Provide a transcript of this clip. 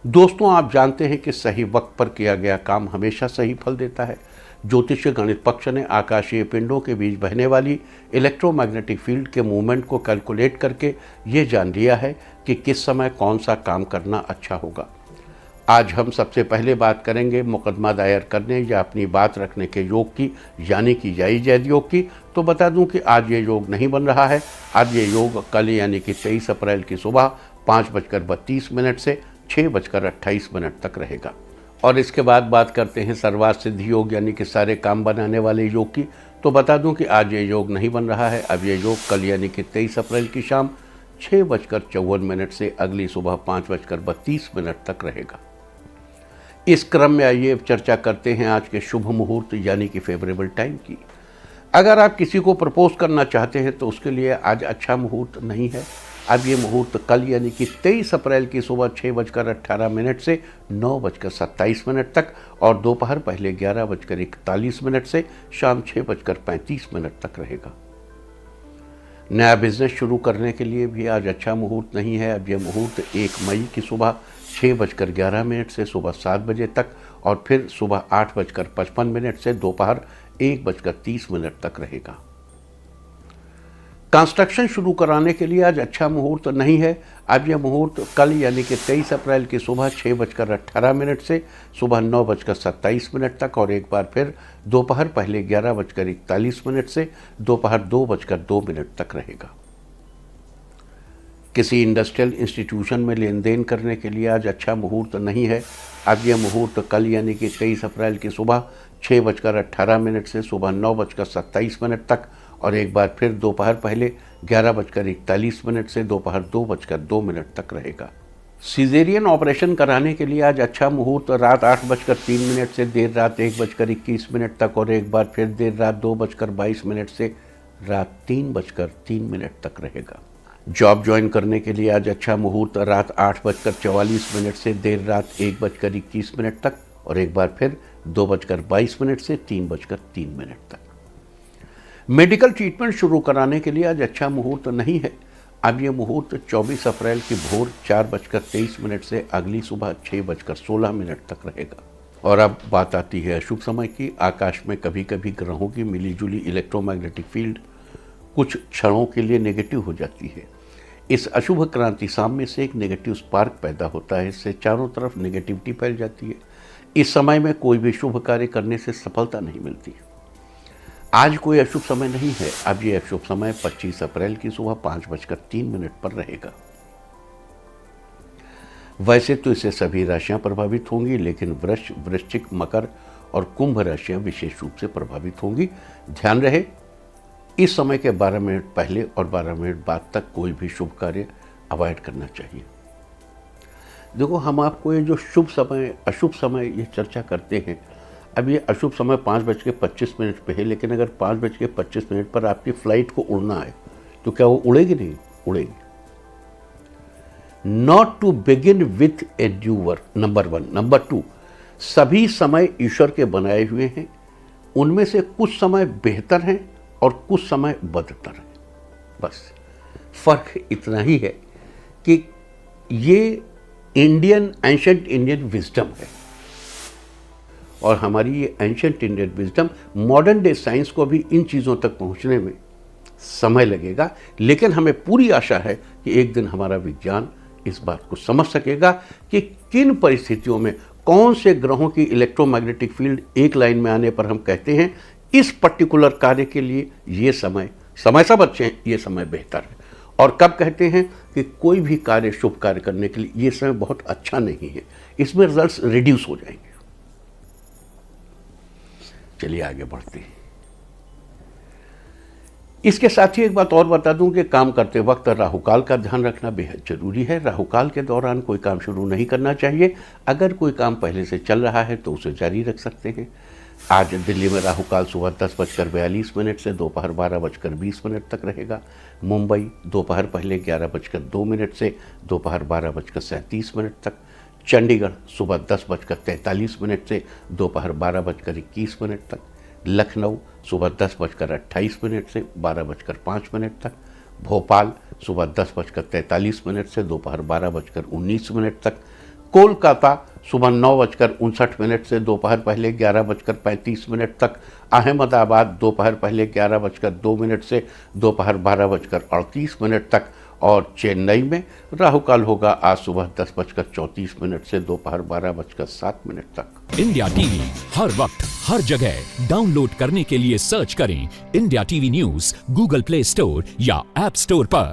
दोस्तों, आप जानते हैं कि सही वक्त पर किया गया काम हमेशा सही फल देता है। ज्योतिषीय गणित पक्ष ने आकाशीय पिंडों के बीच बहने वाली इलेक्ट्रोमैग्नेटिक फील्ड के मूवमेंट को कैलकुलेट करके ये जान लिया है कि किस समय कौन सा काम करना अच्छा होगा। आज हम सबसे पहले बात करेंगे मुकदमा दायर करने या अपनी बात रखने के योग की, यानी कि जैद योग की। तो बता दूं कि आज ये योग नहीं बन रहा है। आज ये योग कल यानी कि 23 अप्रैल की सुबह 5:32 से 6:28 तक रहेगा। और इसके बाद बात करते हैं सर्वार्थ सिद्धि योग यानी कि सारे काम बनाने वाले योग की। तो बता दूं कि आज ये योग नहीं बन रहा है। अब ये योग कल यानी कि 23 अप्रैल की शाम 6:54 से अगली सुबह 5:32 तक रहेगा। इस क्रम में आइए अब चर्चा करते हैं आज के शुभ मुहूर्त यानी कि फेवरेबल टाइम की। अगर आप किसी को प्रपोज करना चाहते हैं तो उसके लिए आज अच्छा मुहूर्त नहीं है। अब ये मुहूर्त कल यानी कि 23 अप्रैल की सुबह 6:18 से 9:27 तक और दोपहर पहले 11:41 से शाम 6:35 तक रहेगा। नया बिजनेस शुरू करने के लिए भी आज अच्छा मुहूर्त नहीं है। अब यह मुहूर्त 1 मई की सुबह 6:11 से सुबह 7 बजे तक और फिर सुबह 8:55 से दोपहर 1:30 तक रहेगा। कंस्ट्रक्शन शुरू कराने के लिए आज अच्छा मुहूर्त नहीं है। अब यह मुहूर्त कल यानी कि 23 अप्रैल की सुबह 6:18 से सुबह 9:27 तक और एक बार फिर दोपहर पहले 11:41 से दोपहर 2:02 तक रहेगा। किसी इंडस्ट्रियल इंस्टीट्यूशन में लेन देन करने के लिए आज अच्छा मुहूर्त नहीं है। अब यह मुहूर्त कल यानी कि 23 अप्रैल की सुबह 6:18 से सुबह 9:27 तक और एक बार फिर दोपहर पहले 11:41 से दोपहर 2:02 तक रहेगा। सीजेरियन ऑपरेशन कराने के लिए आज अच्छा मुहूर्त रात 8:03 से देर रात 1:21 तक और एक बार फिर देर रात 2:22 से रात 3:03 तक रहेगा। जॉब ज्वाइन करने के लिए आज अच्छा मुहूर्त रात 8:44 से देर रात 1:21 तक और एक बार फिर 2:22 से 3:03 तक। मेडिकल ट्रीटमेंट शुरू कराने के लिए आज अच्छा मुहूर्त नहीं है। अब यह मुहूर्त 24 अप्रैल की भोर 4:23 से अगली सुबह 6:16 तक रहेगा। और अब बात आती है अशुभ समय की। आकाश में कभी कभी ग्रहों की मिलीजुली इलेक्ट्रोमैग्नेटिक फील्ड कुछ क्षणों के लिए नेगेटिव हो जाती है। इस अशुभ क्रांति साम्य से एक नेगेटिव स्पार्क पैदा होता है। इससे चारों तरफ नेगेटिविटी फैल जाती है। इस समय में कोई भी शुभ कार्य करने से सफलता नहीं मिलती। आज कोई अशुभ समय नहीं है। अब ये अशुभ समय 25 अप्रैल की सुबह 5:03 पर रहेगा। वैसे तो इससे सभी राशियां प्रभावित होंगी, लेकिन वृष, वृश्चिक, मकर और कुंभ राशियां विशेष रूप से प्रभावित होंगी। ध्यान रहे, इस समय के 12 मिनट पहले और 12 मिनट बाद तक कोई भी शुभ कार्य अवॉइड करना चाहिए। देखो, हम आपको ये जो शुभ समय अशुभ समय ये चर्चा करते हैं, अब ये अशुभ समय 5:25 पे है, लेकिन अगर 5:25 पर आपकी फ्लाइट को उड़ना है तो क्या वो उड़ेगी? नहीं उड़ेगी। Not to begin with a ड्यूअर, नंबर 1। नंबर 2, सभी समय ईश्वर के बनाए हुए हैं। उनमें से कुछ समय बेहतर हैं और कुछ समय बदतर है। बस फर्क इतना ही है कि ये एंशिएंट इंडियन विजडम है और हमारी ये ancient Indian wisdom modern day science को भी इन चीज़ों तक पहुंचने में समय लगेगा। लेकिन हमें पूरी आशा है कि एक दिन हमारा विज्ञान इस बात को समझ सकेगा कि किन परिस्थितियों में कौन से ग्रहों की इलेक्ट्रोमैग्नेटिक फील्ड एक लाइन में आने पर हम कहते हैं इस पर्टिकुलर कार्य के लिए ये समय सब अच्छे हैं, ये समय बेहतर है। और कब कहते हैं कि कोई भी कार्य, शुभ कार्य करने के लिए ये समय बहुत अच्छा नहीं है, इसमें रिजल्ट्स रिड्यूस हो जाएंगे। चलिए आगे बढ़ते हैं। इसके साथ ही एक बात और बता दूं कि काम करते वक्त राहुकाल का ध्यान रखना बेहद जरूरी है। राहुकाल के दौरान कोई काम शुरू नहीं करना चाहिए। अगर कोई काम पहले से चल रहा है तो उसे जारी रख सकते हैं। आज दिल्ली में राहुकाल सुबह 10:42 से दोपहर 12:20 तक रहेगा। मुंबई दोपहर पहले 11:02 से दोपहर 12:37 तक। चंडीगढ़ सुबह 10:43 से दोपहर 12:21 तक। लखनऊ सुबह 10:28 से 12:05 तक। भोपाल सुबह 10:43 से दोपहर 12:19 तक। कोलकाता सुबह 9:59 से दोपहर पहले 11:35 तक, अहमदाबाद दोपहर पहले 11:02 से दोपहर 12:38 तक, और चेन्नई में राहु काल होगा आज सुबह 10:34 से दोपहर 12:07 तक। इंडिया टीवी हर वक्त हर जगह डाउनलोड करने के लिए सर्च करें India TV news Google play store या ऐप स्टोर पर।